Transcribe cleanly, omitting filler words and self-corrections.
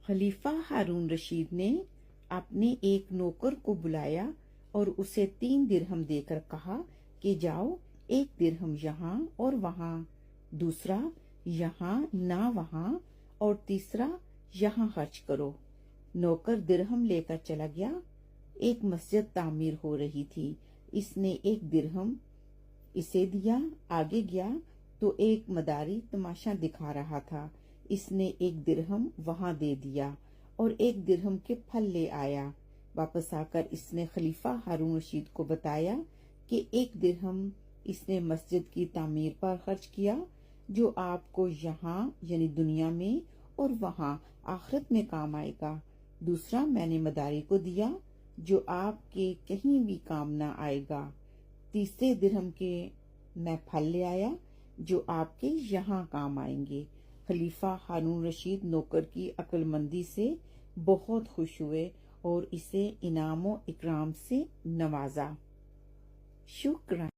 खलीफा हारून रशीद ने अपने एक नौकर को बुलाया और उसे 3 दिरहम देकर कहा कि जाओ 1 दिरहम यहाँ और वहाँ, दूसरा यहाँ ना वहाँ और तीसरा यहाँ खर्च करो। नौकर दिरहम लेकर चला गया। एक मस्जिद तामीर हो रही थी। इसने 1 दिरहम इसे दिया। आगे गया तो एक मदारी तमाशा दिखा रहा था। इसने 1 दिरहम वहां दे दिया और 1 दिरहम के फल ले आया। वापस आकर इसने खलीफा हारून रशीद को बताया कि 1 दिरहम इसने मस्जिद की तामीर पर खर्च किया, जो आपको यहाँ यानी दुनिया में और वहाँ आखिरत में काम आएगा। दूसरा मैंने मदारी को दिया, जो आपके कहीं भी काम ना आएगा। तीसरे दिरहम के मैं फल ले आया, जो आपके यहाँ काम आएंगे। खलीफा हारून रशीद नौकर की अक्लमंदी से बहुत खुश हुए और इसे इनाम व इकराम से नवाजा। शुक्रान।